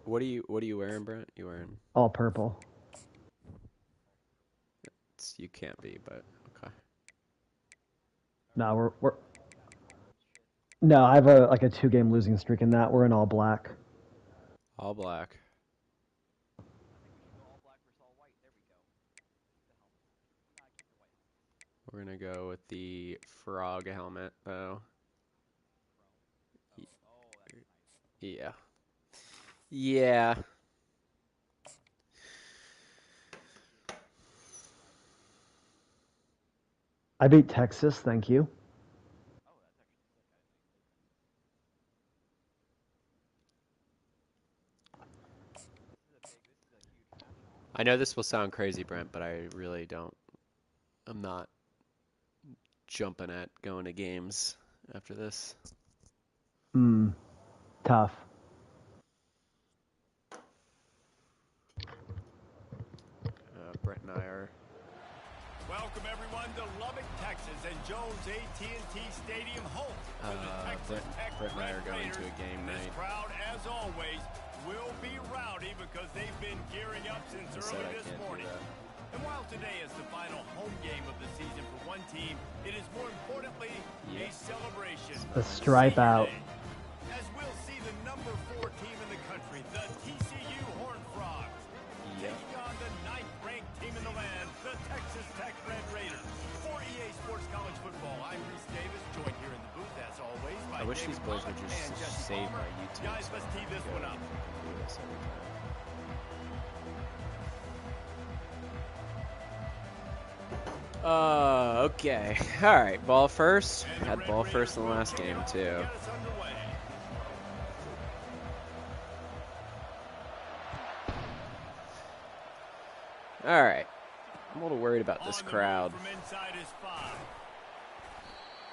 What are you wearing, Brent? You wearing? All purple. You can't be, but okay. No, we're no. I have a 2-game losing streak in that. We're in all black. All black. We're gonna go with the frog helmet, though. Yeah. Yeah. I beat Texas. Thank you. I know this will sound crazy, Brent, but I really don't. I'm not jumping at going to games after this. Tough. Brent and I are. Welcome everyone to Lubbock, Texas, and Jones AT&T Stadium, home for the Texas Tech Brent and I are going Raiders. to a game This night. crowd, as always, will be rowdy because they've been gearing up since early this morning. And while today is the final home game of the season for one team, it is more importantly a celebration. The stripe out. As we'll see the number 4 team in the country, the TCU Horned Frogs, taking on the 9th-ranked team in the land, the Texas Tech Red Raiders. For EA Sports College Football, I'm Reese Davis, joined here in the booth, as always, by I wish David these boys would Pollock just and Jesse save Palmer. our YouTube. Guys, let's tee this one up. Do this every time. Okay. All right. Ball first. Had ball first in the last game, too. All right. I'm a little worried about this crowd.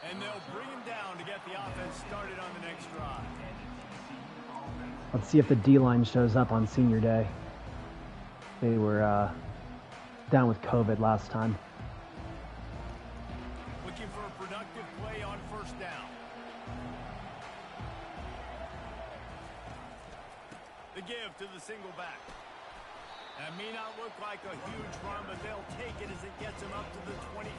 And they'll bring him down to get the offense started on the next drive. Let's see if the D-line shows up on senior day. They were down with COVID last time. Looking for a productive play on first down. The give to the single back. That may not look like a huge run, but they'll take it as it gets them up to the 24.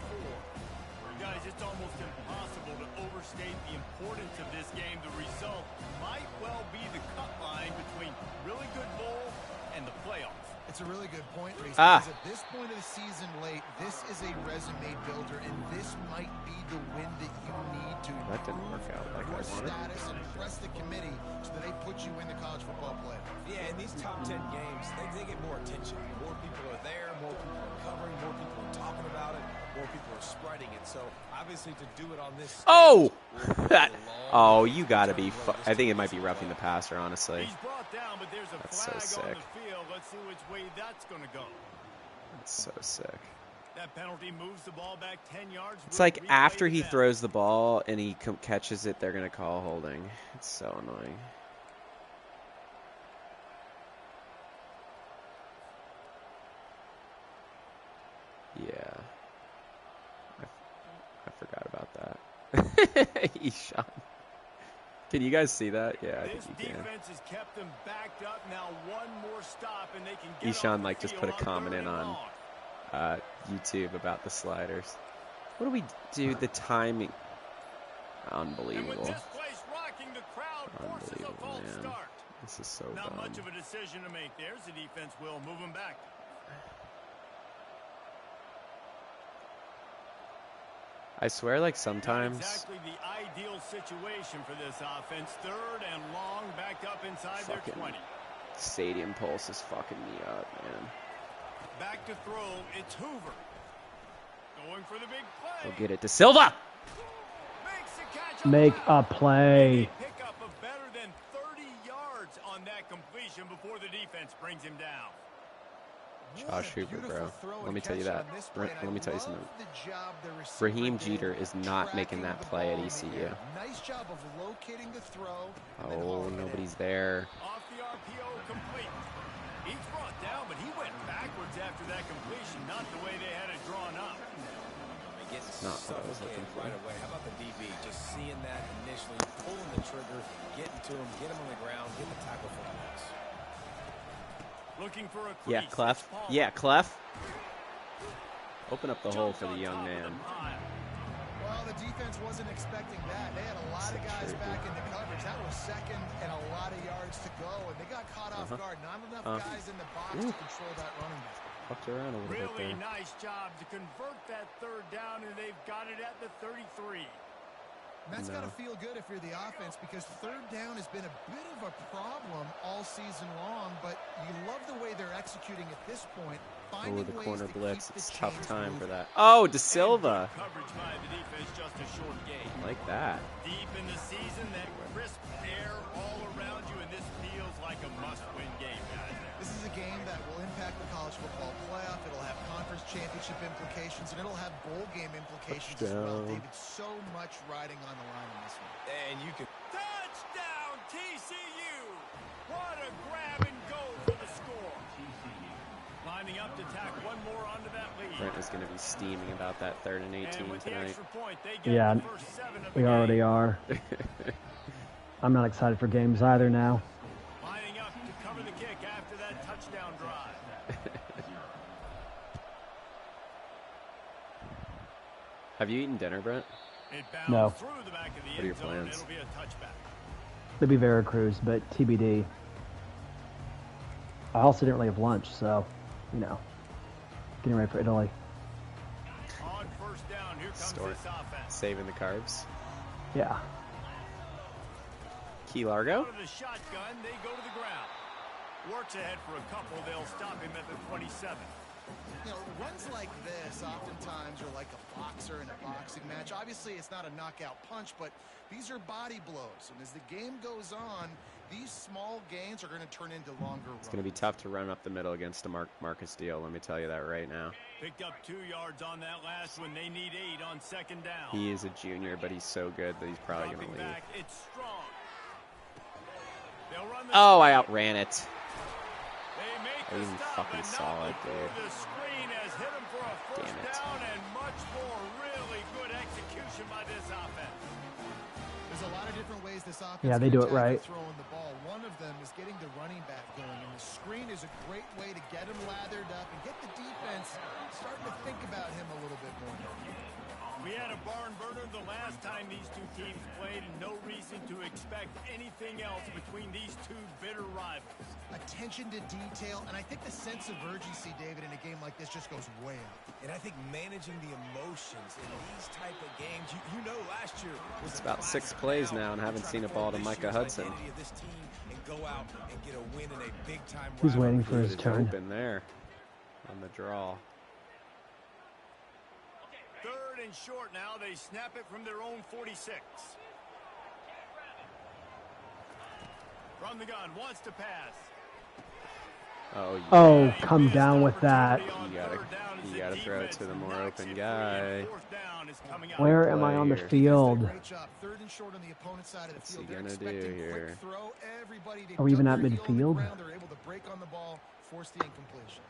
Guys, it's almost impossible to overstate the importance of this game. The result might well be the cut line between really good bowl and the playoffs. It's a really good point, Reese. Because at this point of the season late, this is a resume builder, and this might be the win that you need to That didn't work out like I your wanted. status and impress the committee so that they put you in the college football playoff. Yeah, in these top 10 games, they get more attention. More people are there, more people are covering, more people are talking about it, more people are spreading it. So, obviously, to do it on this stage, Oh! Oh, you got to be... I think it might be roughing the passer, honestly. He's brought down, but there's a That's flag so sick. on the field. Let's see which way that's going to go. That's so sick. That penalty moves the ball back 10 yards. It's like after he throws the ball and he catches it, they're going to call holding. It's so annoying. Yeah. I forgot about that. Eshawn. Can you guys see that? Yeah, I think you can. Defense has kept them backed up. Now one more stop and they can get Eshawn just put a comment in on YouTube about the sliders. What do we do? The timing. Unbelievable. Unbelievable, man. This is so Not dumb. much of a decision to make. There's the defense will move them back. I swear, like, sometimes... Not exactly the ideal situation for this offense. 3rd and long, backed up inside their 20. Stadium pulse is fucking me up, man. Back to throw, it's Hoover. Going for the big play. We'll get it to Silva! Make a play. Pick up of better than 30 yards on that completion before the defense brings him down. Josh Hoover, bro. Let me tell you that. Let me tell you something. Raheem Jeter is not making that play at ECU. Nice job of locating the throw. Oh, nobody's there. Off the RPO, complete. He's brought down, but he went backwards after that completion, not the way they had it drawn up. Not what I was looking for. Right away. How about the DB? Just seeing that initially, pulling the trigger, getting to him, get him on the ground, get the tackle for a loss. Looking for a Yeah, crease. Clef. It's Palmer. Yeah, Clef. Open up the hole Jumped for the on young top of man. the pile. Well, the defense wasn't expecting that. They had a lot of guys back in the coverage. That was second and a lot of yards to go, and they got caught off guard. Not enough guys in the box to control that running back. Fucked around a little bit Really there. nice job to convert that third down, and they've got it at the 33. And that's got to feel good if you're the offense, because third down has been a bit of a problem all season long, but you love the way they're executing at this point. Oh, Finding the ways corner to blitz. keep It's the tough chains time for moving. that. Oh, De Silva. Coverage by the defense, just a short gain. Like that. Deep in the season, that crisp air all around you, and this feels like a must-win game, guys. This is a game that will impact the college football playoff. It'll have conference championship implications, and it'll have bowl game implications as well. Touchdown. David, so much riding on the line in this one. And you can Touchdown, TCU! What a grab and go for the score. Lining up to tack one more onto that lead. Brent is going to be steaming about that 3rd and 18 And with the tonight. extra point, they get Yeah, the first 7 of the we already game. are. I'm not excited for games either now. Lining up to cover the kick after that touchdown drive. Have you eaten dinner, Brent? It bounced No. through the back of the What are your end zone. plans? It'll be a touchback. Maybe Veracruz, but TBD. I also didn't really have lunch, so, you know, getting ready for Italy. On first down, here comes Store. this offense. Saving the carbs. Yeah. Key Largo? Out of the shotgun, they go to the ground. Works ahead for a couple. They'll stop him at the 27. You know, runs like this oftentimes are like a boxer in a boxing match. Obviously, it's not a knockout punch, but these are body blows. And as the game goes on, these small gains are going to turn into longer runs. It's going to be tough to run up the middle against a Marcus Deal, let me tell you that right now. Picked up 2 yards on that last one. They need 8 on second down. He is a junior, but he's so good that he's probably going Dropping to leave. back, it's strong. They'll run the Oh, I screen. outran it. They make I the even stop, fucking and saw not it, before dude. the screen has hit him for a first Damn it. down, and much more. Really good execution by this offense. There's a lot of different ways this offense Yeah, they can do it attack right. throwing the ball. One of them is getting the running back going, and the screen is a great way to get him lathered up and get the defense starting to think about him a little bit more. We had a barn burner the last time these two teams played, and no reason to expect anything else between these two bitter rivals. Attention to detail, and I think the sense of urgency, David, in a game like this just goes way up. And I think managing the emotions in these type of games, you know, last year was It's a about 6 classic plays round now and haven't trying seen to a ball to form this Micah year's Hudson. identity of this team and go out and get a win in a big-time Who's rivalry. waiting for his It's turn? open there on the draw. 3rd and short now. They snap it from their own 46. From the gun, wants to pass. Oh, Oh, Yeah, come missed down with that. opportunity on You gotta- third down as you the gotta throw it defense to the more knocks open it free, guy. and fourth down is coming up. Where am I on the Player. field? Great job. 3rd and short on the opponent's side of the What's field. he They're gonna do expecting here? quick throw. Everybody, they Are we even dug at their heel on the midfield? ground. They're able to break on the ball, force the incompletion.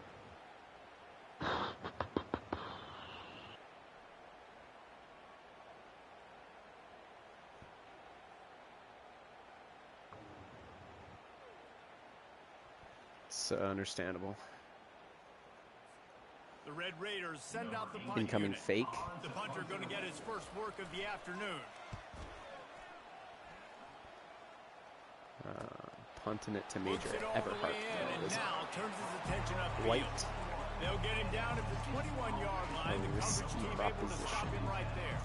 It's understandable. The Red Raiders send out the punt Incoming unit. fake. The punter going to get his first work of the afternoon. Punting it to Looks Major it all the Everhart. way in, and That is now turns his attention upfield. White. They'll get him down at the 21-yard line. The risky coverage team able to stop him proposition. right there.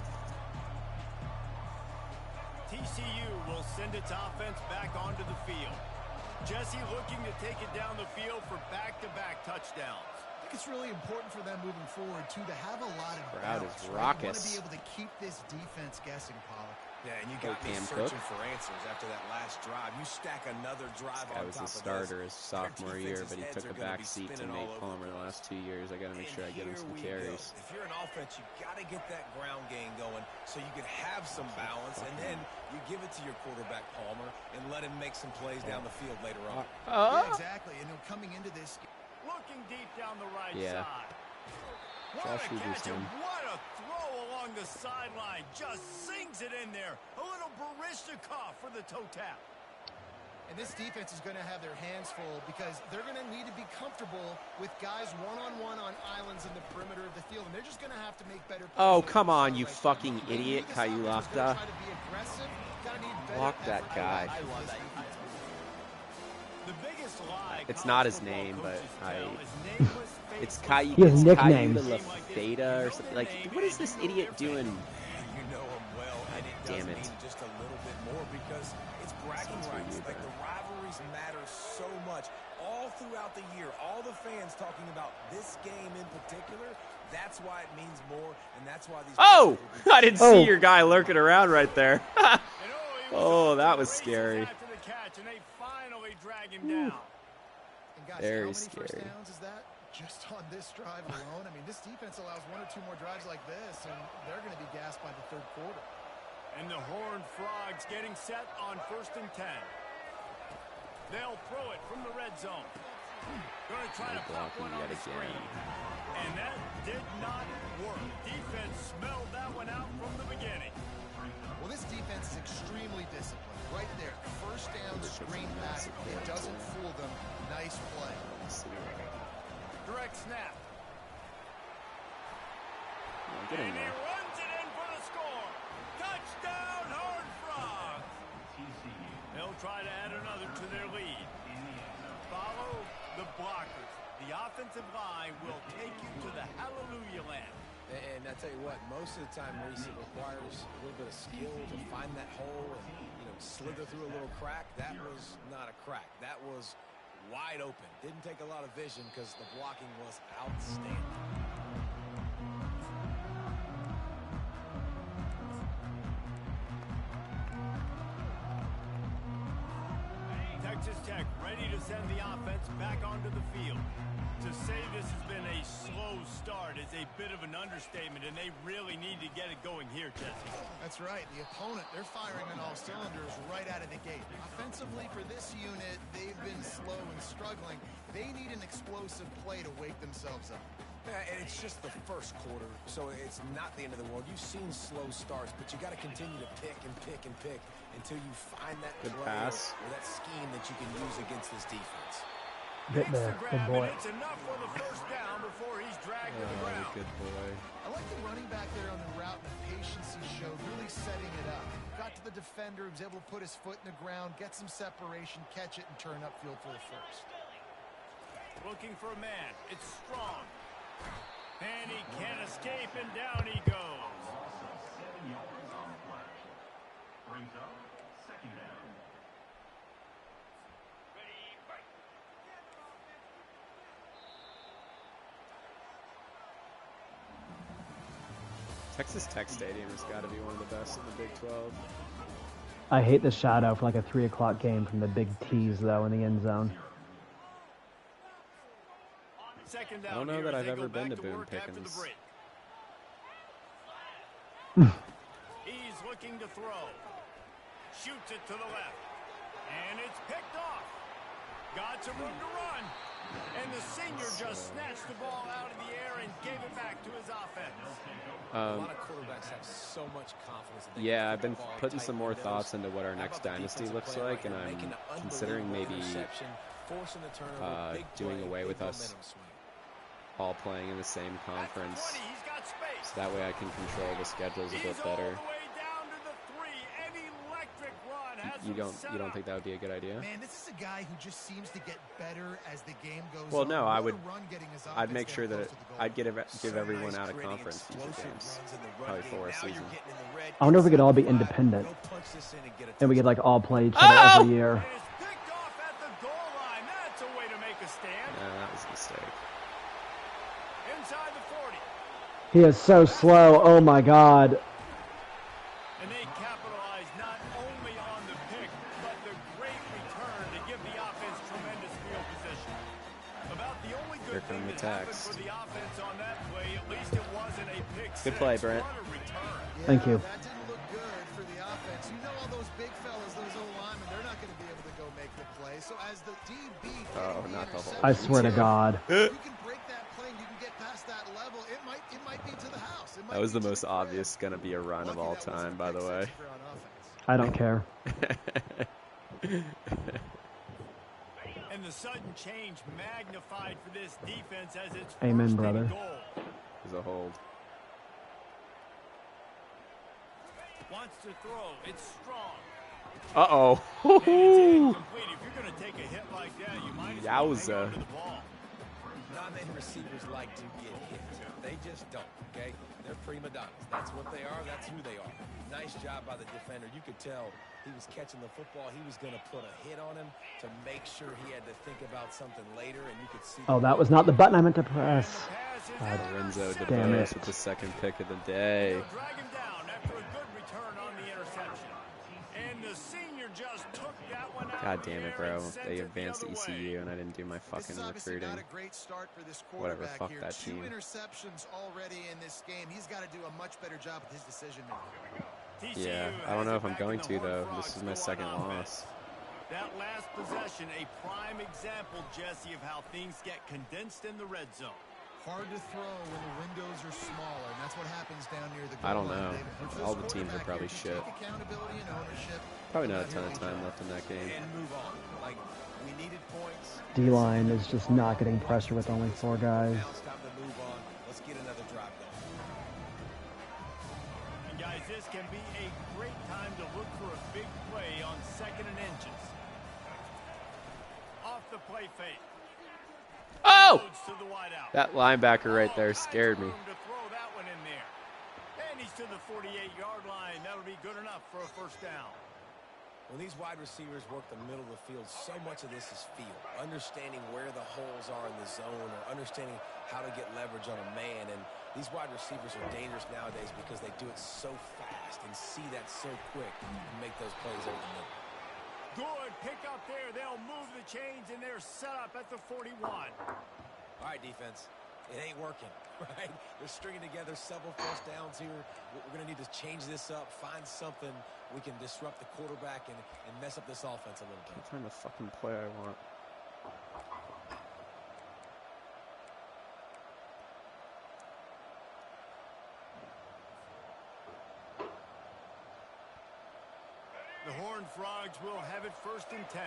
TCU will send its offense back onto the field. Jesse looking to take it down the field for back-to-back touchdowns. I think it's really important for them moving forward, too, to have a lot of Crowd balance. is Right? You want to raucous. be able to keep this defense guessing, Pollock. Yeah, and you Go got me Cam searching Cook. for answers after that last drive. You stack another drive Guy on was top the of starter this. his sophomore year, but he Defense's took heads a are gonna back be seat to spinning Nate all over. Palmer the last 2 years. I got to make sure I get him some And here we carries. go. If you're an offense, you got to get that ground game going so you can have some balance, and then you give it to your quarterback Palmer and let him make some plays down the field later on. Yeah, exactly. And coming into this, Looking deep down the right Yeah. side. What Josh a catch Uberson. and what a throw along the sideline. Just sings it in there. A little Baryshnikov for the toe tap. And this defense is going to have their hands full because they're going to need to be comfortable with guys one-on-one on islands in the perimeter of the field, and they're just going to have to make better plays. Oh, come on, you fucking idiot, Kaiulafta. Block that guy. I love that. The biggest lie It's not his name, but it's Caillou. He has It's nicknames. Caillou Theta or something. Like, what is this idiot doing? You know him well, and it does Damn it. mean just a little bit more because it's bragging This one's for rights. you, Like, the rivalries matter so much. All throughout the year, all the fans talking about this game in particular, that's why it means more, and that's why these... Oh! I didn't Oh. see your guy lurking around right there. Oh, that was scary. After the catch, and they finally drag him down. And guys, Very how many first scary. downs is that? Just on this drive alone? I mean, this defense allows 1 or 2 more drives like this, and they're going to be gassed by the third quarter. And the Horned Frogs getting set on 1st and 10. They'll throw it from the red zone. Going to try to pop one on Blocking the yet again. screen. And that did not work. Defense smelled that one out from the beginning. Well, this defense is extremely disciplined. Right there, first down screen pass. It doesn't fool them. Nice play. Direct snap. Get And in he there. runs it in for the score. Touchdown, Horned Frogs. They'll try to add another to their lead. Follow the blockers. The offensive line will take you to the hallelujah land. And I tell you what, most of the time, Reese, it requires a little bit of skill to find that hole and, slither through a little crack. That was not a crack. That was wide open. Didn't take a lot of vision because the blocking was outstanding. Texas Tech ready to send the offense back onto the field. To say this has been a slow start is a bit of an understatement, and they really need to get it going here, Jesse. That's right. The opponent, they're firing on all cylinders right out of the gate. Offensively, for this unit, they've been slow and struggling. They need an explosive play to wake themselves up. Yeah, and it's just the first quarter, so it's not the end of the world. You've seen slow starts, but you got to continue to pick and pick and pick until you find that Good play pass. or that scheme that you can use against this defense. Get Makes there. the Good grab, boy. and it's enough for the first down before he's dragged to the Oh, ground. good boy. I like the running back there on the route and the patience he showed, really setting it up. Got to the defender, he was able to put his foot in the ground, get some separation, catch it, and turn upfield for the first. Looking for a man. It's Strong. And he can't escape, and down he goes. Texas Tech Stadium has got to be one of the best in the Big 12. I hate the shadow for like a 3 o'clock game from the big T's though in the end zone. Second I don't down know here that as I've they ever go been back to Boone work after the Pickens. break. He's looking to throw. Shoots it to the left. And it's picked off. Got some room to run. And the senior just snatched the ball out of the air and gave it back to his offense. A lot of quarterbacks have so much confidence. That they Yeah, can I've been put the ball putting tight some more windows. thoughts into what our How next about the dynasty defensive looks play right like, and here, I'm making an considering unbelievable maybe interception, forcing the turnover, big doing play, away big with us momentum swing. all playing in the same At the conference. 20, he's got space. So that way I can control the schedules a He's bit all better. the way down to the 3. An electric run. Has You him don't set you don't up. think that would be a good idea? Man, this is a guy who just seems to get better as the game goes Well, on. no, What I a would. run getting his I'd offense make sure getting that close to the goal I'd give So everyone nice, out of creating conference future explosive games, runs in the run probably game. for a Now you're season. getting in the red I wonder if we could all be inside the 5. independent. Go punch this in and get a And we could like all play each Oh! other every year. And it's picked off at the goal line. That's a way to make a stand. That was a mistake. Inside the 40. He is so slow. Oh my god. And they capitalize not only on the pick, but the great return to give the offense tremendous field position. About the only Here good come thing the that happened text. for the offense on that play, at least it wasn't a pick Good six. play, Brent. What a return. Thank you. That didn't look good for the offense. You know all those big fellas, those O-linemen, they're not going to be able to go make the play. So as the DB Oh, getting the not the whole- I swear to God. you can break that play and you can get past that level. It might be to the house. It might That was be the to most crib. obvious gonna be a run of Lucky all that wasn't time, a by the pick way. six if you're on offense. I don't care. And the sudden change magnified for this defense as it's Amen, first brother. and goal. There's a hold. Wants to throw. It's strong. Uh-oh. And it's incomplete. If you're going to take a hit like that, you might as well hang Yowza. on to the ball. Not many receivers like to get hit. They just don't, okay? They're prima donnas. That's what they are. That's who they are. Nice job by the defender. You could tell he was catching the football. He was going to put a hit on him to make sure he had to think about something later, and you could see... Oh, that was not the button I meant to press. And the pass is God. Lorenzo Damn DeVos it. with the second pick of the day. They'll drag him down after a good return on the interception. And the senior just took that one out. God damn it, bro. and sent They it the advanced to other ECU way. and I didn't do my This fucking is obviously recruiting. not a great start for this Whatever, quarterback fuck here. that 2 team. interceptions already in this game. He's got to do a much better job with his decision making. TCU Yeah, I has don't know it if I'm back in going the to, Horned though. Frogs This is my go on second offense. loss. That last possession, a prime example, Jesse, of how things get condensed in the red zone. Hard to throw when the windows are smaller, and that's what happens down near the goal I don't line, know. David. For All this the teams are quarterback probably here to shit. take accountability and ownership, Probably not a he'll ton have of here time we left in that game. And move on. Like, we needed points. D-line is just not getting pressure with only 4 guys. Now it's time to move on. Let's get another drive going. And guys, this can be a great time to look for a big play on 2nd and inches. Off the play fake. Oh! Loads to the wideout. That linebacker right there All kinds scared of me. room to throw that one in there. And he's to the 48-yard line. That'll be good enough for a first down. When these wide receivers work the middle of the field, so much of this is feel. Understanding where the holes are in the zone or understanding how to get leverage on a man. And these wide receivers are dangerous nowadays because they do it so fast and see that so quick and make those plays over the middle. Good pick up there. They'll move the chains, and they're set up at the 41. All right, defense. It ain't working, right? They're stringing together several first downs here. We're going to need to change this up, find something we can disrupt the quarterback and mess up this offense a little bit. Can't find the fucking play I want. The Horned Frogs will have it 1st and 10.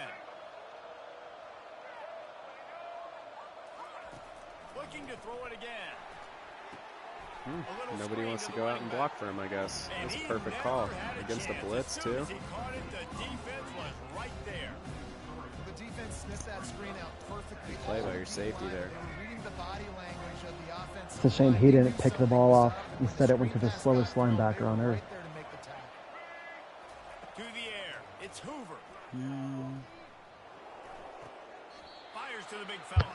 Looking to throw it again. Nobody wants to go out and block for him, I guess. That's a perfect call. Against a blitz, too. As he caught it, the defense was right there. The defense sniffed that screen out perfectly. Play by your safety there. They were reading the body language of the offense. It's a shame he didn't pick the ball off. Instead, it went to the slowest linebacker on earth. Right there to make the tackle. To the air. It's Hoover. Fires to the big fella.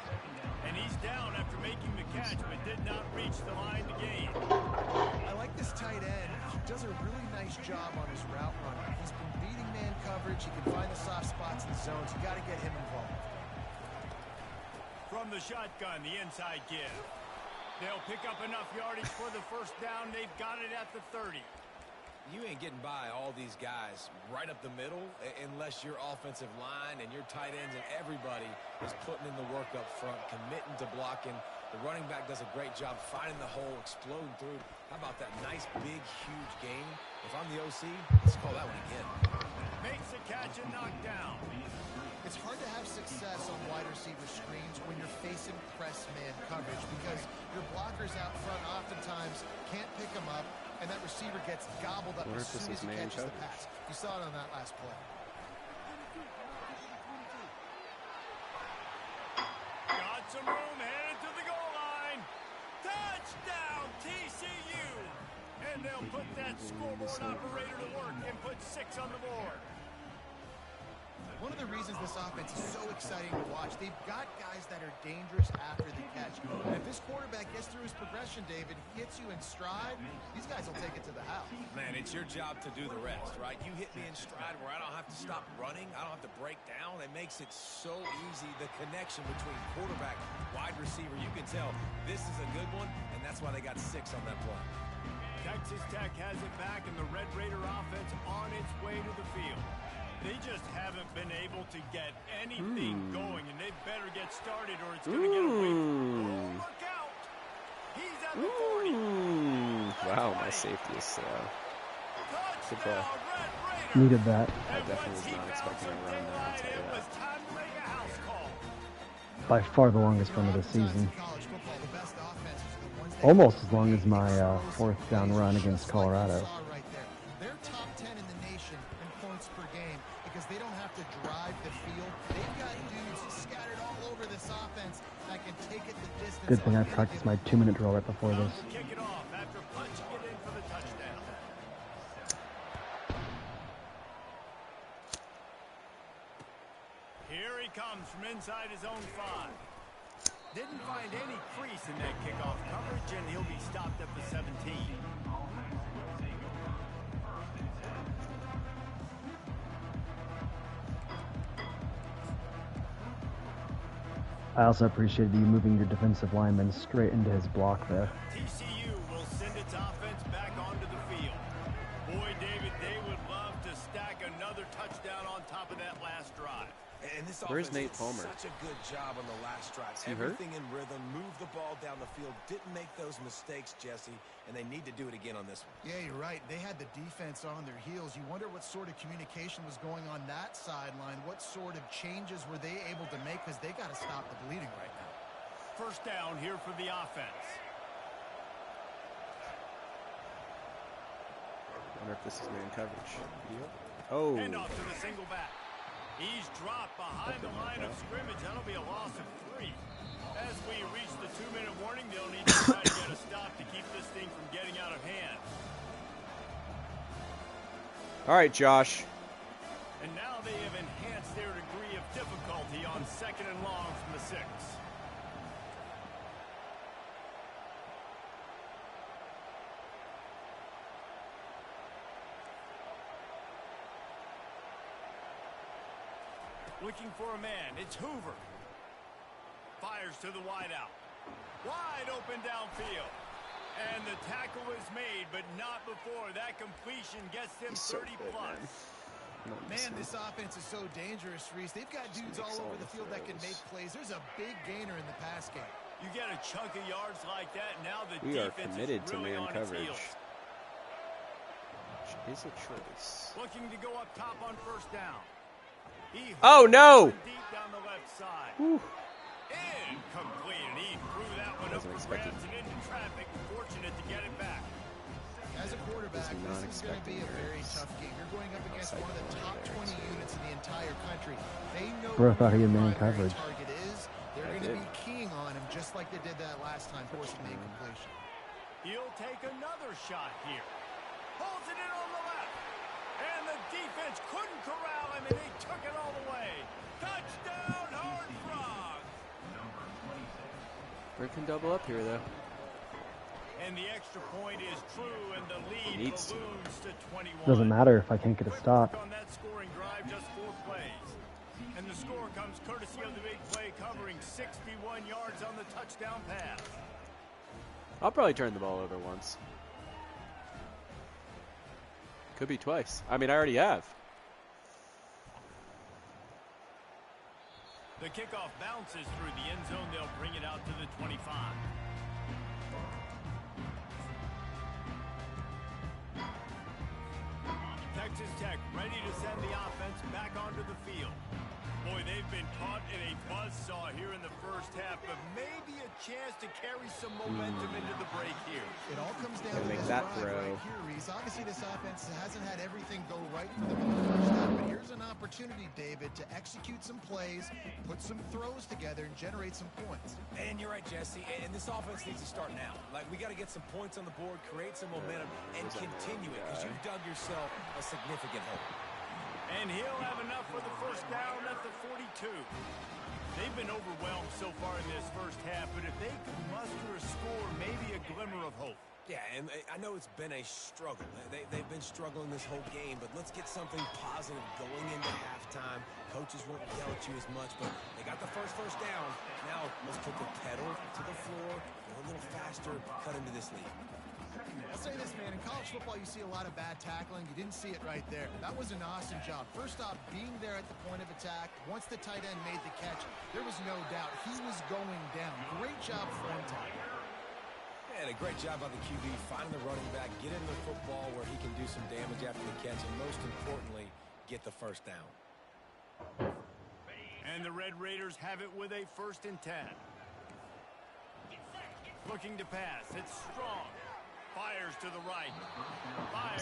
And he's down after making the catch, but did not reach the line to gain. I like this tight end. He does a really nice job on his route running. He's been beating man coverage. He can find the soft spots in the zones. You got to get him involved. From the shotgun, the inside give. They'll pick up enough yardage for the first down. They've got it at the 30. You ain't getting by all these guys right up the middle unless your offensive line and your tight ends and everybody is putting in the work up front, committing to blocking. The running back does a great job finding the hole, exploding through. How about that nice, big, huge game? If I'm the OC, let's call that one again. Makes the catch and knocked down. It's hard to have success on wide receiver screens when you're facing press man coverage because your blockers out front oftentimes can't pick them up, and that receiver gets gobbled up Wonder as if this soon is as he man catches the coverage. pass. You saw it on that last play. Got some room, headed to the goal line. Touchdown, TCU! And they'll put that scoreboard operator to work and put 6 on the board. One of the reasons this offense is so exciting to watch, they've got guys that are dangerous after the catch. And if this quarterback gets through his progression, David, hits you in stride, these guys will take it to the house. Man, it's your job to do the rest, right? You hit me in stride where I don't have to stop running. I don't have to break down. It makes it so easy. The connection between quarterback, wide receiver, you can tell this is a good one, and that's why they got 6 on that play. Texas Tech has it back, and the Red Raider offense on its way to the field. They just haven't been able to get anything going, and they better get started or it's going to get away from look out. He's at the 40. Wow, my safety is slow. Good Touchdown, ball. Red Raider. Needed that. I And definitely once was he not found expecting a some run there, I'll daylight, tell you it was that. time to make a house call. by far the longest run of the season. College football, the best offenses are the ones that Almost as long as my fourth down run against Colorado. right there. They're top 10 in the nation in points per game because they don't have to drive the field. They've got dudes scattered all over this offense that can take it the distance. Good thing I practiced my 2-minute drill right before this. Kick it off after punching it in for the touchdown. Here he comes from inside his own 5. Didn't find any crease in that kickoff coverage, and he'll be stopped at the 17. I also appreciated you moving your defensive lineman straight into his block there. TCU will send its offense back onto the field. Boy, David, they would love to stack another touchdown on top of that last drive. And this Where's offense Nate did Palmer? such a good job on the last drive. Is he hurt? Everything in rhythm, moved the ball down the field, didn't make those mistakes, Jesse, and they need to do it again on this one. Yeah, you're right. They had the defense on their heels. You wonder what sort of communication was going on that sideline. What sort of changes were they able to make because they got to stop the bleeding right now. First down here for the offense. I wonder if this is man coverage. Yep. Oh. Hand off to the single back. He's dropped behind the line of scrimmage. That'll be a loss of 3. As we reach the 2-minute warning, they'll need to try to get a stop to keep this thing from getting out of hand. All right, Josh. And now they have enhanced their degree of difficulty on 2nd and long from the 6. Looking for a man. It's Hoover. Fires to the wideout. Wide open downfield. And the tackle is made, but not before that completion gets them He's so 30 good, plus. Man, this offense is so dangerous, Reese. They've got dudes all over the field that can make plays. There's a big gainer in the pass game. You get a chunk of yards like that, now the We are defense committed is to really man on its coverage. heels. Is a choice. Looking to go up top on first down. He Oh, no! deep down the left side. Whew. Incomplete, and he threw that one up Wasn't for expecting. grabs and into traffic. Fortunate to get it back. As a quarterback, Was not this is going to be a expecting very yours. tough game. You're going up against Outside one of the the top line 20 there, units in the entire country. They know Bro, who thought he their had man primary coverage. target is. They're I going to did. be keying on him just like they did that last time, forcing the incompletion. He'll take another shot here. Holds it in on the left. And the defense couldn't corral him, and they took it all the way. Touchdown, Horned Frog. Bird can double up here, though. And the extra point is true, and the lead Needs to. balloons to 21. Doesn't matter if I can't get a Quick stop. work on that scoring drive, just 4 plays. And the score comes courtesy of the big play, covering 61 yards on the touchdown pass. I'll probably turn the ball over once. Could be twice. I mean, I already have. The kickoff bounces through the end zone. They'll bring it out to the 25. Texas Tech ready to send the offense back onto the field. Boy, they've been caught in a buzzsaw here in the first half, but maybe a chance to carry some momentum into the break here. It all comes down Gotta to make this that drive throw. right here, Reese. Obviously, this offense hasn't had everything go right for them in the first half, but here's an opportunity, David, to execute some plays, put some throws together, and generate some points. And you're right, Jesse, and this offense needs to start now. Like, we got to get some points on the board, create some momentum, and continue it, because you've dug yourself a significant hole. And he'll have enough for the first down at the 42. They've been overwhelmed so far in this first half, but if they could muster a score, maybe a glimmer of hope. Yeah, and I know it's been a struggle. They've been struggling this whole game, but let's get something positive going into halftime. Coaches won't yell at you as much, but they got the first down. Now let's put the pedal to the floor, go a little faster, cut into this lead. I'll say this, man, in college football, you see a lot of bad tackling. You didn't see it right there. That was an awesome job. First off, being there at the point of attack. Once the tight end made the catch, there was no doubt he was going down. Great job form time. And a great job by the QB, finding the running back, get in the football where he can do some damage after the catch, and most importantly, get the first down. And the Red Raiders have it with a 1st and 10. Looking to pass. It's Strong. Fires to the right. Fires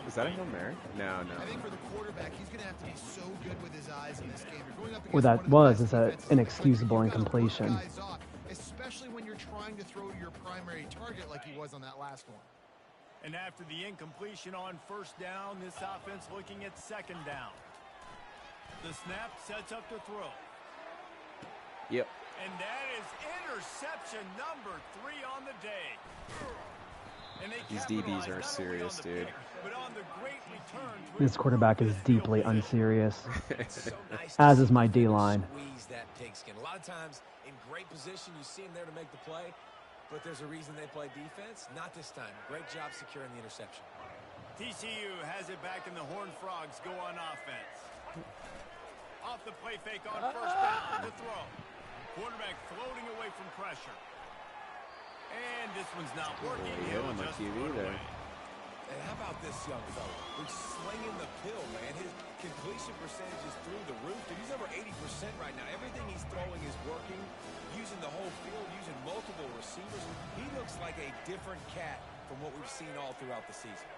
Is that a Hail Mary? No. I think for the quarterback, he's going to have to be so good with his eyes in this game. You're going up What against that one of the was best is defenses an in the country. inexcusable You've gotta put incompletion. guys off, especially when you're trying to throw to your primary target like he was on that last one. And after the incompletion on 1st down, this offense looking at 2nd down. The snap sets up to throw. Yep. And that is interception number 3 on the day. And they These capitalize DBs are not only on serious, the dude. pick, but on the great return to This quarterback is improve his field deeply position. unserious, It's so nice as to is see my the defender D-line. Squeeze that pigskin. A lot of times in great position, you see him there to make the play, but there's a reason they play defense. Not this time. Great job securing the interception. TCU has it back, and the Horned Frogs go on offense. Off the play fake on 1st down to throw. Quarterback floating away from pressure. And this one's not working. Boy, He'll on my just TV put it there. away. And how about this young fella? Who's slinging the pill, man. His completion percentage is through the roof. Dude, he's over 80% right now. Everything he's throwing is working. Using the whole field, using multiple receivers. He looks like a different cat from what we've seen all throughout the season.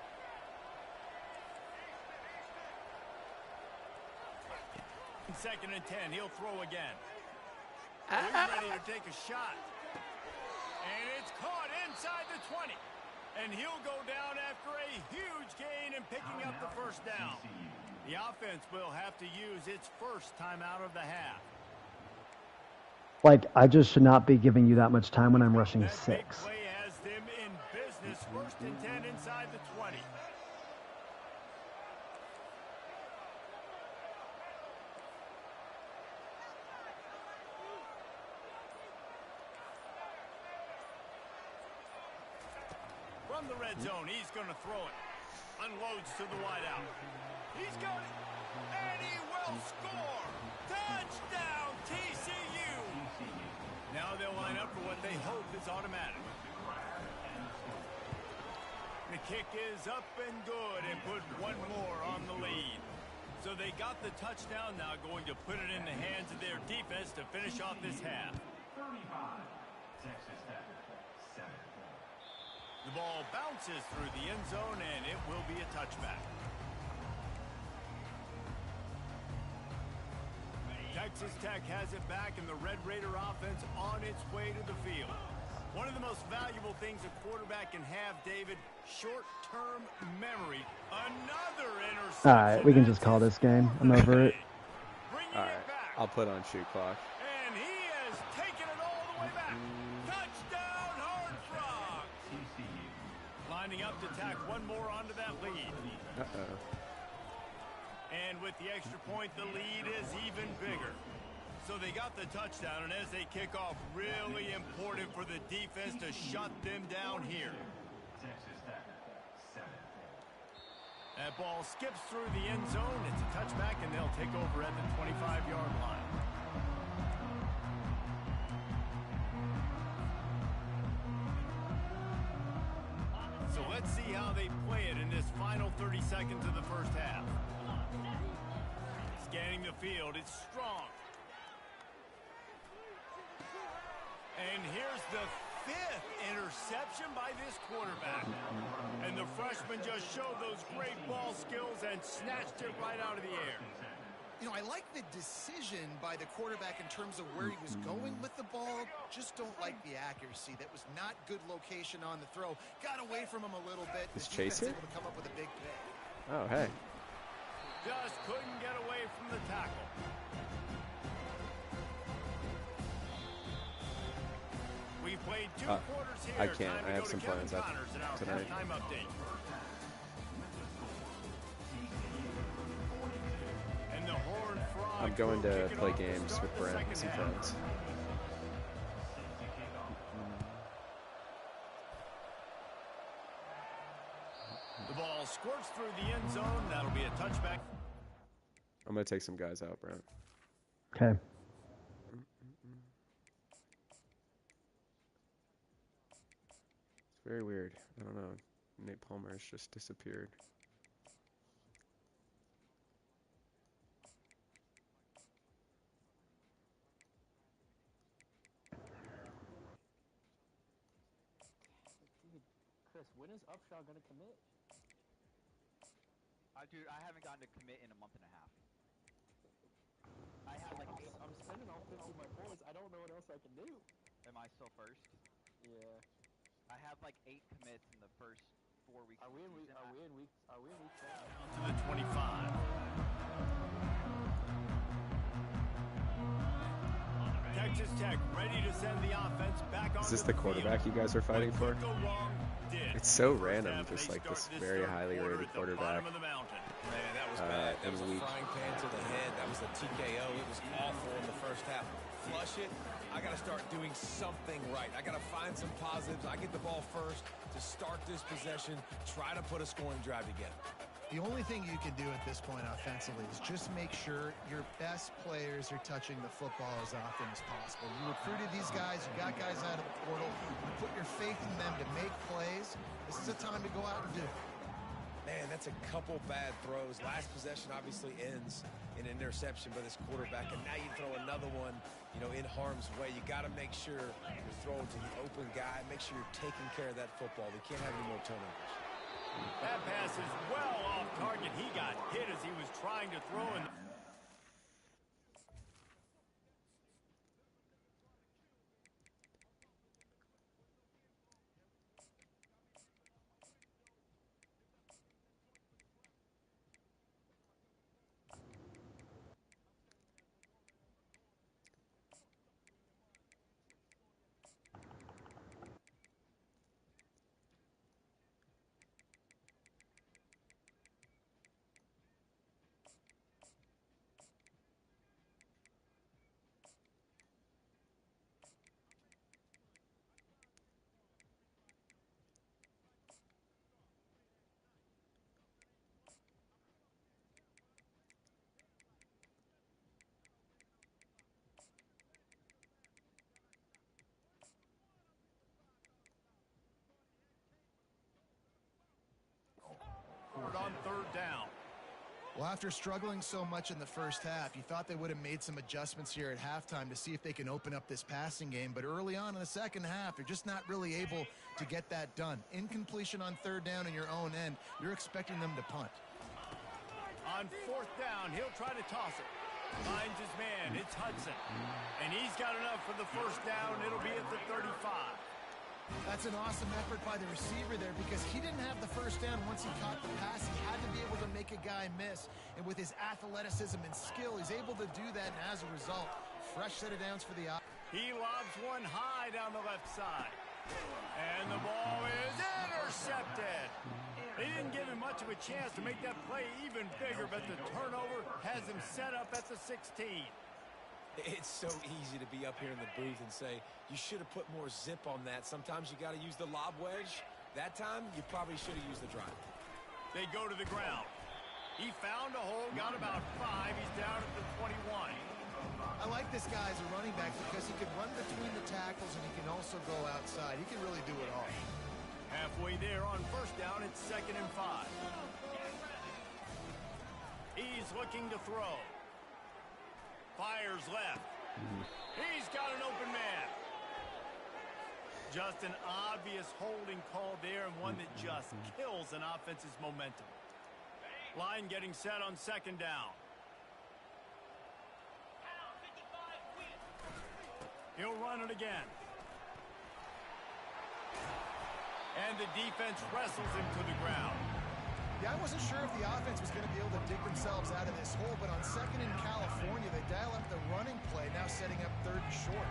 In 2nd and 10, he'll throw again. He's ready to take a shot. And it's caught inside the 20. And he'll go down after a huge gain and picking up the 1st down. The offense will have to use its 1st timeout of the half. Like, I just should not be giving you that much time when I'm rushing That big 6. play has them in business. 1st and 10 inside the 20. From the red zone, he's going to throw it. Unloads to the wideout. He's got it. And he will score. Touchdown, TCU. Now they'll line up for what they hope is automatic. The kick is up and good and put one more on the lead. So they got the touchdown, now going to put it in the hands of their defense to finish off this half. The ball bounces through the end zone, and it will be a touchback. Texas Tech has it back, and the Red Raider offense on its way to the field. One of the most valuable things a quarterback can have, David, short-term memory. Another interception. All right, we can just call this game. I'm over it. Bringing All it right, back. I'll put on shoot clock. And he has taken it all the way back. Touchdown, Horned Frogs. Lining up to tack one more onto that lead. Uh-oh. And with the extra point, the lead is even bigger. So they got the touchdown, and as they kick off, really important for the defense to shut them down here. That ball skips through the end zone. It's a touchback, and they'll take over at the 25-yard line. So let's see how they play it in this final 30 seconds of the first half. Scanning the field, it's Strong. And here's the 5th interception by this quarterback. And the freshman just showed those great ball skills and snatched it right out of the air. You know, I like the decision by the quarterback in terms of where he was going with the ball. Just don't like the accuracy. That was not good location on the throw. Got away from him a little bit. Is The defense Chase here? able to come up with a big pick. Oh, hey. Just couldn't get away from the tackle. We've played two quarters here. I can't. Time to I have go to some Kevin plans Connors in our tonight. halftime update. And the Horned Frogs I'm going will to kick it play off to games start with the Brent and second some half. friends. The ball squirts through the end zone. That'll be a touchback. I'm going to take some guys out, Brent. Okay. It's very weird. I don't know. Nate Palmer's just disappeared. Chris, when is Upshaw going to commit? Dude, I haven't gotten to commit in a month and a half. I had like I'm spending all 50 of my points. I don't know what else I can do. Am I still first? Yeah. I have like 8 commits in the first 4 weeks. Are we in week 7? To the 25. Texas Tech ready to send the offense back on. Is this the quarterback you guys are fighting for? It's so random, just like this very highly rated quarterback. Man, that was bad. That was a frying pan to the head. That was a TKO. It was awful in the first half. Flush it. I got to start doing something right. I got to find some positives. I get the ball first to start this possession, try to put a scoring drive together. The only thing you can do at this point offensively is just make sure your best players are touching the football as often as possible. You recruited these guys, you got guys out of the portal, you put your faith in them to make plays. This is a time to go out and do it. Man, that's a couple bad throws. Last possession obviously ends in an interception by this quarterback, and now you throw another one, in harm's way. You got to make sure you're throwing to the open guy. Make sure you're taking care of that football. We can't have any more turnovers. That pass is well off target. He got hit as he was trying to throw in. On third down. Well, after struggling so much in the first half, you thought they would have made some adjustments here at halftime to see if they can open up this passing game. But early on in the second half, they're just not really able to get that done. Incompletion on third down in your own end, you're expecting them to punt. On fourth down, he'll try to toss it. Finds his man. It's Hudson. And he's got enough for the first down. It'll be at the 35. That's an awesome effort by the receiver there because he didn't have the first down once he caught the pass. He had to be able to make a guy miss. And with his athleticism and skill, he's able to do that. And as a result, fresh set of downs for the offense. He lobs one high down the left side. And the ball is intercepted. They didn't give him much of a chance to make that play even bigger, but the turnover has him set up at the 16. It's so easy to be up here in the booth and say, you should have put more zip on that. Sometimes you got to use the lob wedge. That time, you probably should have used the drive. They go to the ground. He found a hole, got about 5. He's down at the 21. I like this guy as a running back because he can run between the tackles and he can also go outside. He can really do it all. Halfway there on first down, it's 2nd and 5. He's looking to throw. Fires left. He's got an open man. Just an obvious holding call there, and one that just kills an offense's momentum. Line getting set on 2nd down. He'll run it again. And the defense wrestles him to the ground. Yeah, I wasn't sure if the offense was going to be able to dig themselves out of this hole, but on 2nd in California, they dial up the running play, now setting up 3rd and short.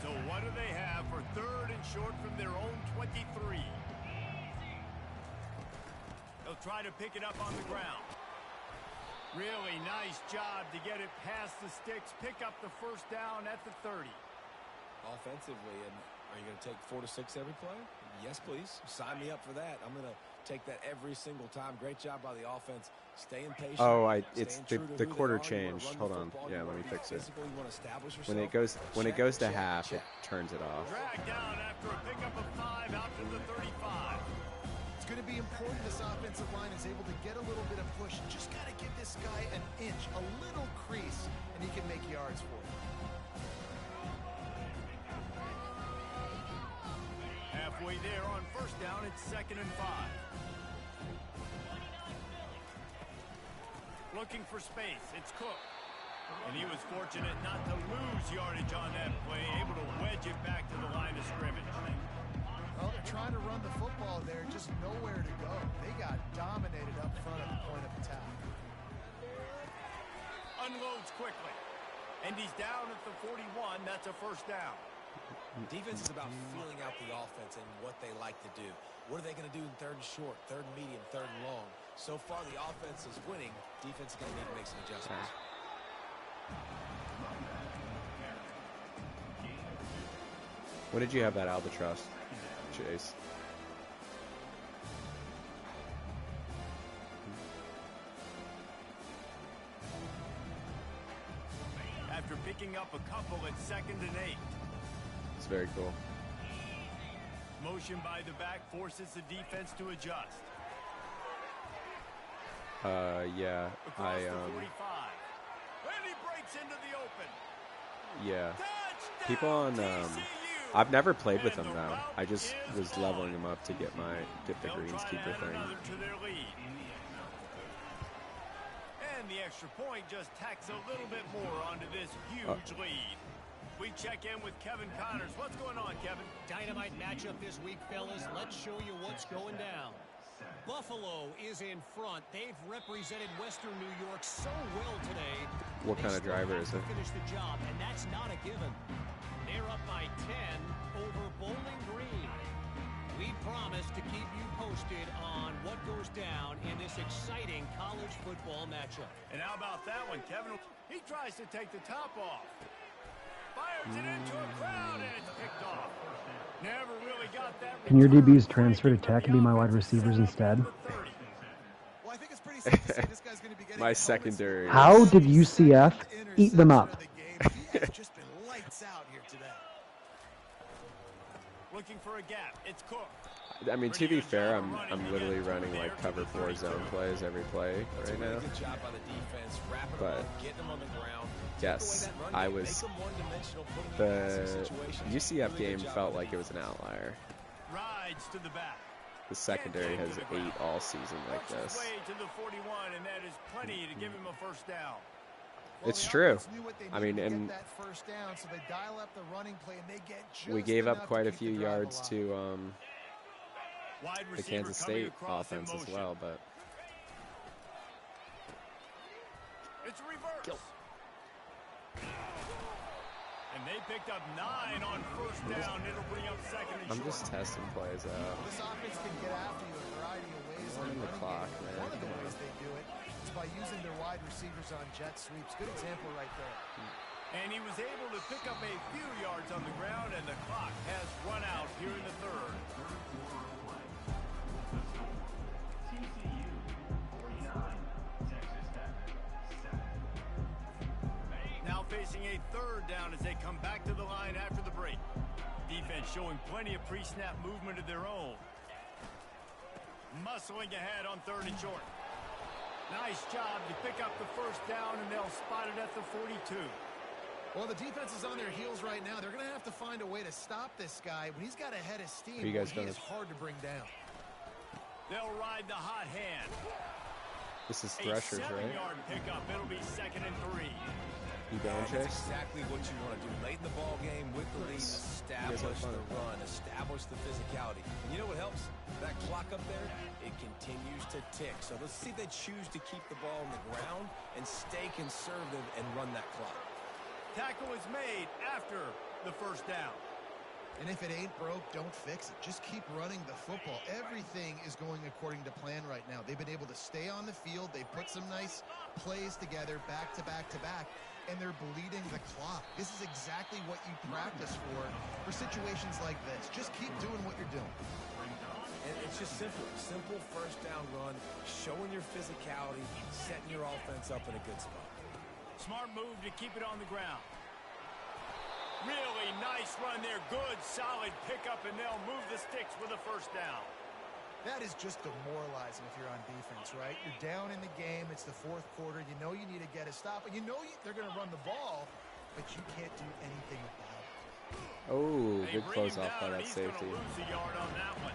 So what do they have for 3rd and short from their own 23? They'll try to pick it up on the ground. Really nice job to get it past the sticks, pick up the first down at the 30. Offensively, and are you going to take 4 to 6 every play? Yes, please. Sign me up for that. I'm going to take that every single time. Great job by the offense. Staying patient. Oh, it's the quarter changed. Hold on. Yeah, let me fix it. When it goes to half, it turns it off. Dragged down after a pickup of 5 out to the 35. It's going to be important this offensive line is able to get a little bit of push. Just got to give this guy an inch, a little crease, and he can make yards for you. halfway there on first down. It's 2nd and 5. Looking for space. It's Cook. And he was fortunate not to lose yardage on that play, able to wedge it back to the line of scrimmage. Well, they're trying to run the football there, just nowhere to go. They got dominated up front at the point of attack. Unloads quickly. And he's down at the 41. That's a first down. Defense is about feeling out the offense and what they like to do. What are they going to do in 3rd and short, 3rd and medium, 3rd and long? So far, the offense is winning. Defense is going to need to make some adjustments. What did you have that albatross, Chase? After picking up a couple at 2nd and 8. It's very cool. Motion by the back forces the defense to adjust. Yeah, Across the 45. And he breaks into the open. yeah. Touchdown, People on, TCU. I've never played with And them the though. route I just is was on. leveling them up to get the They'll try to greenskeeper add thing. another to their lead. And the extra point just tacks a little bit more onto this huge lead. We check in with Kevin Connors. What's going on, Kevin? Dynamite matchup this week, fellas. Let's show you what's going down. Buffalo is in front. They've represented Western New York so well today. What They kind of still driver have is to it? Finish the job, and that's not a given. They're up by 10 over Bowling Green. We promise to keep you posted on what goes down in this exciting college football matchup. And how about that one, Kevin? He tries to take the top off. Fires it into a crowd, and it's picked off. Never really got that. Can your return. DBs transfer to tech and be my wide receivers instead? Well, I think it's pretty safe to say this guy's going to be getting My helmets secondary. for How did the UCF second eat them up? interception of the game. He has just been lights out here today. Looking for a gap. It's Cook. I mean, to be fair, I'm literally running like cover 4 zone plays every play That's right a really now. good job by the defense, wrapping But, them up, getting them on the ground. yes, Take away that run I game, was- make them one-dimensional, put them in passing The situations. UCF Really game good job felt by the like it was an outlier. Rides to the back. The secondary has 8 all season like Works his this. way to the 41, and that is plenty to give him a first down. Well, It's the true. offense knew what they I mean, needed to and get that first down, so they dial up the running play, and they get just we gave up enough to quite a keep few the drive yards alive. to Wide the receiver Kansas coming State across in offense as motion. well, but It's a reverse. And they picked up 9 on first down. It'll bring up 2nd and I'm short. just testing plays out. This offense can get after you a variety of ways. in Running the running clock, game. man. One of the ways they do it is by using their wide receivers on jet sweeps. Good example right there. And he was able to pick up a few yards on the ground, and the clock has run out here in the 3rd. Now facing a 3rd down as they come back to the line after the break. Defense showing plenty of pre-snap movement of their own. Muscling ahead on 3rd and short. Nice job to pick up the first down, and they'll spot it at the 42. Well, the defense is on their heels right now. They're going to have to find a way to stop this guy. When he's got a head of steam, Are you guys he gonna- is hard to bring down. They'll ride the hot hand. This is A Threshers, right? 7-yard pickup. It'll be 2nd and 3. You going, That's Chase? exactly what you want to do. Late in the ball game with the lead, guys establish have fun. the run, establish the physicality. And you know what helps? That clock up there, it continues to tick. So let's see if they choose to keep the ball on the ground and stay conservative and run that clock. Tackle is made after the first down. And if it ain't broke, don't fix it. Just keep running the football. Everything is going according to plan right now. They've been able to stay on the field. They put some nice plays together back to back to back, and they're bleeding the clock. This is exactly what you practice for situations like this. Just keep doing what you're doing. And it's just simple. Simple first down run, showing your physicality, setting your offense up in a good spot. Smart move to keep it on the ground. Really nice run there. Good, solid pickup, and they'll move the sticks with a first down. That is just demoralizing if you're on defense, right? You're down in the game. It's the 4th quarter. You know you need to get a stop, and you know they're going to run the ball, but you can't do anything about it. Oh, They good bring close him off by down, and that he's gonna safety. lose a yard on that one.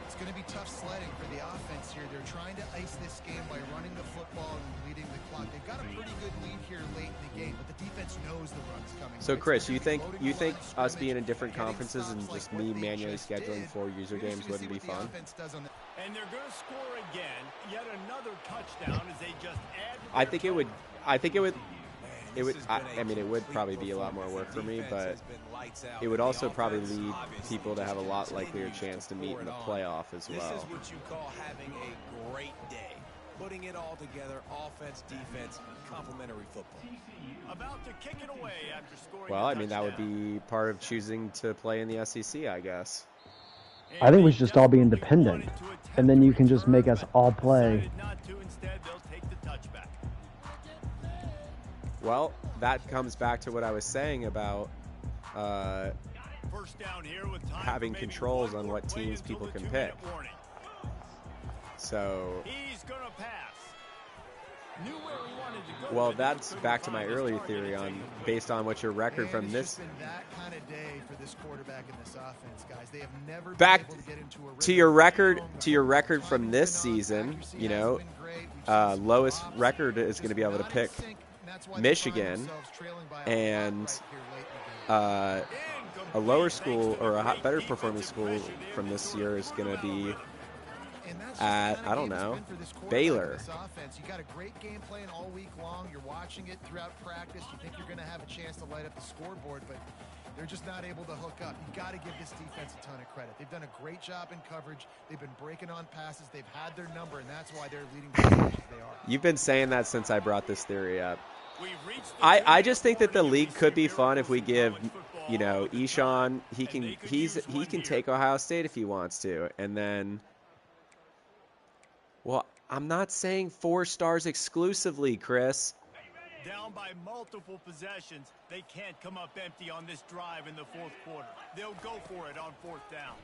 It's going to be tough sledding for the offense here. They're trying to ice this game by running the football and leading the clock. They've got a pretty good lead here late in the game, but the defense knows the run's coming. So right? Chris, They're you gonna be think loading the line of us being in scrimmage, different getting conferences and stops just like me what they manually just scheduling did. 4 user You're games just gonna wouldn't be see what fun? the offense does on the And they're going to score again. Yet another touchdown as they just add to I their think it would. total. I think it would. Man, It would. this has been I mean, it would complete probably be a lot more performance. work for The me, defense but has been lights out, it would and the also probably offense lead obviously people to have a just lot likelier continues chance to meet pour in the it on. playoff as This well. is what you call having a great day. Putting it all together, offense, defense, complementary football. About to kick it away after scoring Well, a I mean, that would touchdown. be part of choosing to play in the SEC, I guess. I think we And should just all be they independent, desperately wanted to attempt and then to you can just return, make us but all play. decided not to. Instead, they'll take the touchback. Well, that comes back to what I was saying about First down here with time having for maybe controls one on more what play teams until people the can 2-minute pick. warning. So, He's going to pass. Knew where he wanted to go, well, but that's couldn't back to my find his earlier target theory and on take the lead. based on what your record And from it's this. just been that kind of day for this quarterback in this offense, guys. They have never Back been able to get into a to rhythm. your record, Home, to your the record from timing's this been off, season, accuracy you hasn't know, been great. We've seen some lowest drops, record is just going to be able to not in pick sync, and that's why they find Michigan themselves trailing by a lot and right here late in the game. a lower Incomplete, school thanks to or the a great better performing defensive school pressure there from to this sort year of is put going him to out of be rhythm. And that's just at, the kind of I don't game it's know, been for this quarterback Baylor. in this offense. You got a great game plan all week long. You're watching it throughout practice. You think you're going to have a chance to light up the scoreboard, but they're just not able to hook up. You got to give this defense a ton of credit. They've done a great job in coverage. They've been breaking on passes. They've had their number, and that's why they're leading the as they are. You've been saying that since I brought this theory up. We've reached the I 2-minute just think that the warning, and league we could see be fun if we miracles in give, college football you know, all the Eshawn, time, he and can they could use he one can here. take Ohio State if he wants to, and then, well, I'm not saying 4 stars exclusively, Chris. Down by multiple possessions, they can't come up empty on this drive in the fourth quarter. They'll go for it on fourth down.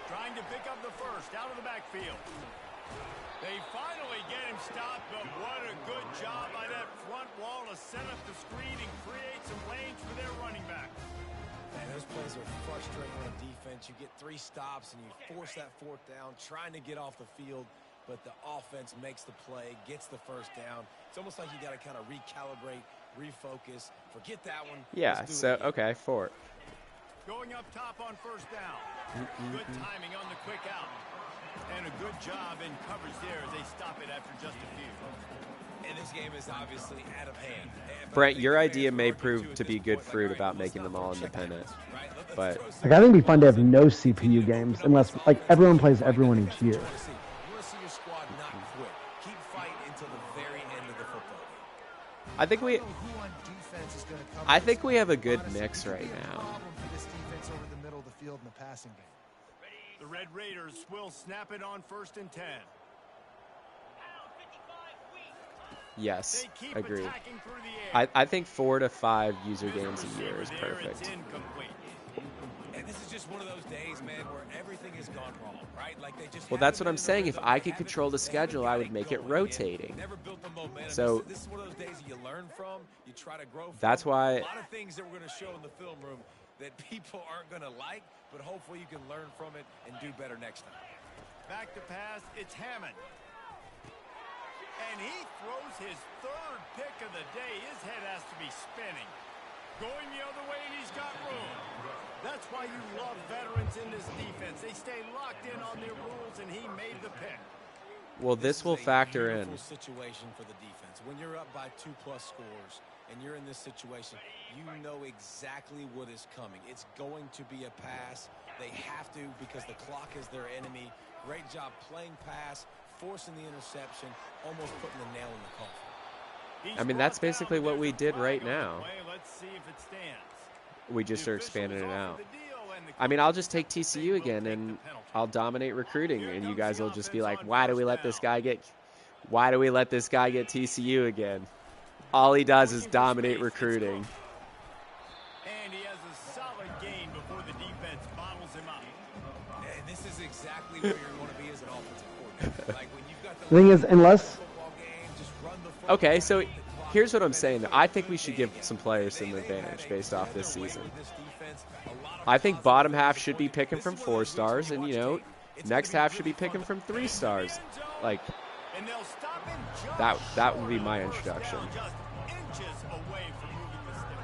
Trying to pick up the first out of the backfield. They finally get him stopped, but what a good job by that front wall to set up the screen and create some lanes for their running back. Man, those plays are frustrating on defense. You get 3 stops and you force that fourth down, trying to get off the field, but the offense makes the play, gets the first down. It's almost like you got to kind of recalibrate, refocus, forget that one. Yeah, let's do so, it again. okay, 4. Going up top on first down. Good timing on the quick out. And a good job in coverage there as they stop it after just a few. And this game is obviously out of hand. But I Brent, think your the idea fans may would argue, prove too, at to this be good point, like, fruit all right, about let's making not them all check that independent. box, right? Let's But throw some Like, I think it'd be fun to have no balls in. CPU games unless, like, everyone plays everyone each year. You want to see your squad not quit. Keep fighting until the very end of the football game. I think we, I don't know who on defense is going to cover I this think we have a game. good Honestly, mix it could right be a now. problem for this defense over the middle of the field in the passing game. The Red Raiders will snap it on first and 10. Yes, They keep agreed. attacking through the air. I think 4 to 5 user There's a games a year receiver is there, perfect. It's incomplete. And this is just one of those days, man, where everything has gone wrong, right? Like they just Well, that's haven't what I'm been in a saying. If rhythm. I They could haven't- control the they haven't schedule, got I would make it going rotating. yet. Never built the momentum. So- this is one of those days you learn from, you try to grow from. That's why- A lot of things that we're going to show in the film room that people aren't going to like, but hopefully you can learn from it and do better next time. Back to pass, it's Hammond. And he throws his third pick of the day. His head has to be spinning. Going the other way, and he's got room. That's why you love veterans in this defense. They stay locked in on their rules, and he made the pick. Well, this will is a factor in. beautiful situation for the defense. When you're up by 2+ scores and you're in this situation, you know exactly what is coming. It's going to be a pass. They have to because the clock is their enemy. Great job playing pass, forcing the interception, almost putting the nail in the coffin. I mean, that's basically what we did right now. Let's see if it stands. We just The are official expanding is it offered out. the deal, and the I mean, coach I'll just take decides they TCU will again, take and the penalty. I'll dominate recruiting, Here and you comes guys the will just be offense like, on why do we first let this down. guy get? Why do we let this guy get TCU again? All he does is Looking for dominate space. It's recruiting. Cook. And he has a solid gain before the defense bottles him up. And this is exactly where you want to be as an offensive coordinator. Like when you've got The thing is, unless football game, just run the football, Okay, so keep the clock here's what I'm saying. I think we should give some players some advantage based off this season. I think bottom half should be picking from 4 stars, and, you know, next half should be picking from 3 stars. Like, that would be my introduction. Just inches away from moving the sticks.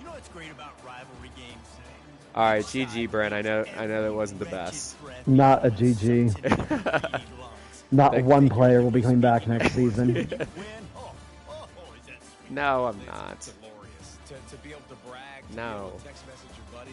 You know what's great about rivalry games? All right, GG, Brent. I know that wasn't the best. Not a GG. Not one player will be coming back next season. No, I'm not. Glorious to be able to brag, to No. be able to text message your buddies.